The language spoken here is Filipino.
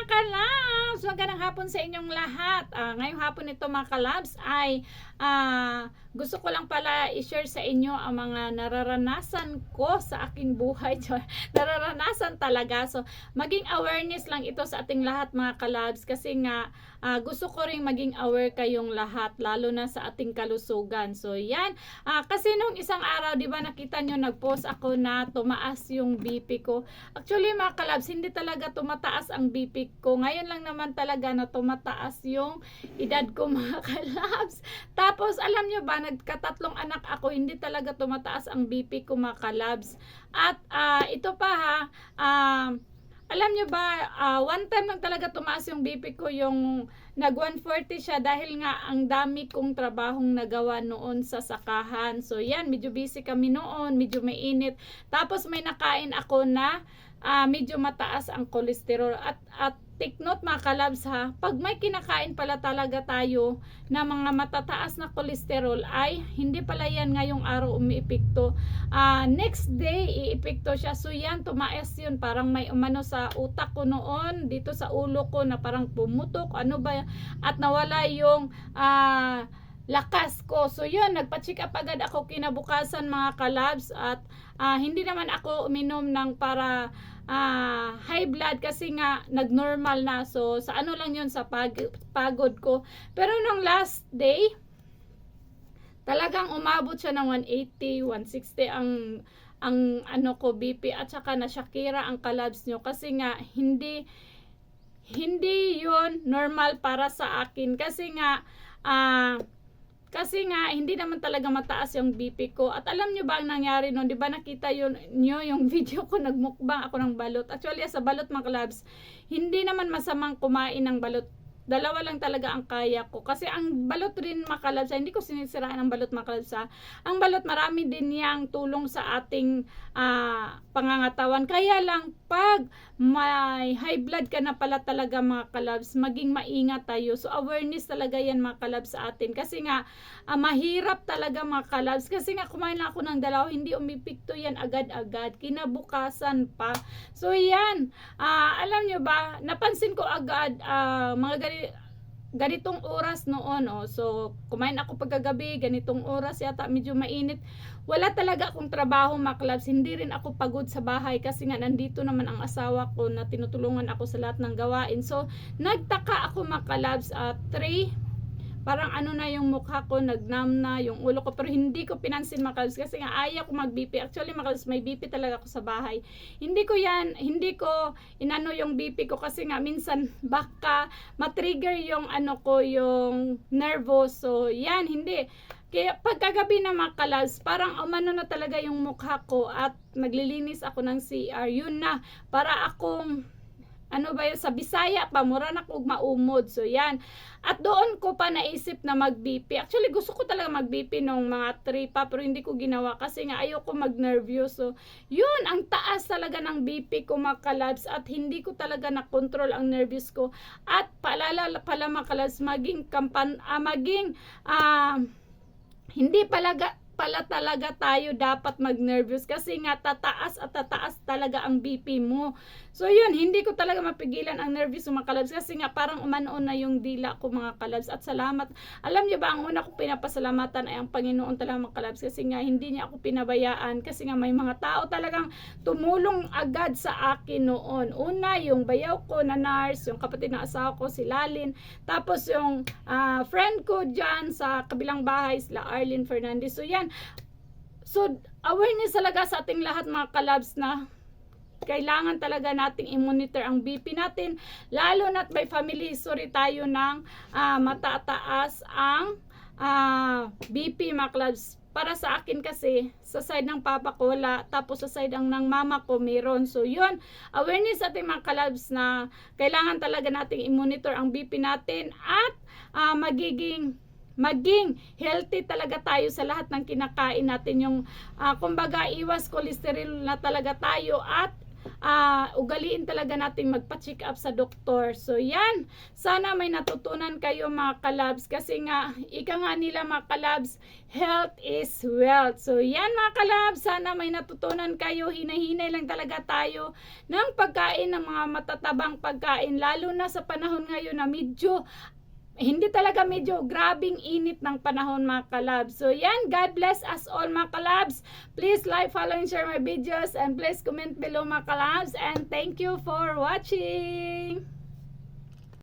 mga kalabs! Magandang hapon sa inyong lahat. Ngayong hapon ito mga kalabs ay gusto ko lang pala i-share sa inyo ang mga nararanasan ko sa aking buhay. Nararanasan talaga. So, maging awareness lang ito sa ating lahat mga kalabs kasi nga gusto ko rin maging aware kayong lahat lalo na sa ating kalusugan. So, yan. Kasi nung isang araw, di ba nakita nyo, nag-post ako na tumaas yung BP ko. Actually mga kalabs, hindi talaga tumataas ang BP ko. Ngayon lang naman talaga na tumataas yung edad ko mga kalabs. Tapos alam nyo ba, nagkatatlong anak ako, hindi talaga tumataas ang BP ko mga kalabs. At ito pa ha, alam nyo ba, one time lang talaga tumaas yung BP ko, yung nag 140 siya dahil nga ang dami kong trabahong nagawa noon sa sakahan. So yan, medyo busy kami noon, medyo mainit. Tapos may nakain ako na medyo mataas ang kolesterol. At take note mga kalabs ha, pag may kinakain pala talaga tayo na mga matataas na kolesterol ay hindi pala yan ngayong araw umiepekto. Next day iepekto siya. So yan, tumaas yun. Parang may umano sa utak ko noon, dito sa ulo ko na parang pumutok, ano ba, at nawala yung lakas ko. So yun, nagpa-check up agad ako kinabukasan mga kalabs. At hindi naman ako uminom ng para high blood kasi nga nag-normal na. So sa ano lang yun, sa pagod ko. Pero nung last day, talagang umabot siya ng 180, 160 ang ano ko BP, at saka na Shakira ang kalabs nyo kasi nga hindi yun normal para sa akin kasi nga hindi naman talaga mataas yung BP ko. At alam nyo ba ang nangyari noon? Di ba nakita nyo yung video ko, nagmukbang ako ng balot. Actually, sa balot mga kalabs, hindi naman masamang kumain ng balot. Dalawa lang talaga ang kaya ko. Kasi ang balot rin mga kalabs, hindi ko sinisiraan ang balot mga kalabs. Ang balot, marami din niyang tulong sa ating pangangatawan. Kaya lang, pag may high blood ka na pala talaga mga kalabs, maging maingat tayo. So awareness talaga yan mga kalabs sa atin. Kasi nga, mahirap talaga mga kalabs. Kasi nga, kumain lang ako ng dalaw, hindi umipikto yan agad-agad. Kinabukasan pa. So yan, alam nyo ba, napansin ko agad, mga ganitong oras noon, so kumain ako pagkagabi, ganitong oras yata, medyo mainit, wala talaga akong trabaho mga kalabs, hindi rin ako pagod sa bahay kasi nga nandito naman ang asawa ko na tinutulungan ako sa lahat ng gawain. So nagtaka ako mga kalabs, 3 parang ano na yung mukha ko, nagnam na yung ulo ko, pero hindi ko pinansin mga kalabs kasi nga ayaw ko mag-BP. Actually mga kalabs, may BP talaga ako sa bahay. Hindi ko inano yung BP ko kasi nga minsan baka matrigger yung ano ko, yung nervous. So yan, hindi. Kaya pagkagabi na mga kalabs, parang umano na talaga yung mukha ko at naglilinis ako ng CR. Yun na, para akong ano ba yun, sa Bisaya pa, mura na kong maumod. So yan, at doon ko pa naisip na mag-BP. Actually gusto ko talaga mag-BP nung mga 3 pa, pero hindi ko ginawa kasi nga ayoko mag-nervous. So yun, ang taas talaga ng BP ko mga kalabs, at hindi ko talaga na-control ang nervous ko. At paalala pala mga kalabs, hindi pala talaga tayo dapat mag-nervous kasi nga tataas at tataas talaga ang BP mo. So yun, hindi ko talaga mapigilan ang nervous mga kalabs kasi nga parang umanoon na yung dila ko mga kalabs. At salamat, alam niyo ba, ang una kong pinapasalamatan ay ang Panginoon talaga mga kalabs kasi nga hindi niya ako pinabayaan, kasi nga may mga tao talagang tumulong agad sa akin noon. Una, yung bayaw ko na nurse, yung kapatid ng asawa ko si Lalin, tapos yung friend ko dyan sa kabilang bahay, sila Arlene Fernandez. So yan, so awareness talaga sa ating lahat mga kalabs na kailangan talaga nating i-monitor ang BP natin, lalo na't may family history tayo ng matataas ang BP mga kalabs. Para sa akin kasi, sa side ng papa ko wala, tapos sa side ng mama ko meron. So yun, awareness sa ating mga kalabs na kailangan talaga nating i-monitor ang BP natin at maging healthy talaga tayo sa lahat ng kinakain natin. Yung kumbaga, iwas cholesterol na talaga tayo at ugaliin talaga natin magpa-check up sa doktor. So yan, sana may natutunan kayo mga kalabs, kasi nga ika nga nila mga kalabs, health is wealth. So yan mga kalabs, sana may natutunan kayo. Hinahinay lang talaga tayo ng pagkain, ng mga matatabang pagkain, lalo na sa panahon ngayon na medyo hindi talaga, medyo grabing init ng panahon mga kalabs. So yan, God bless us all mga kalabs. Please like, follow, and share my videos, and please comment below mga kalabs, and thank you for watching.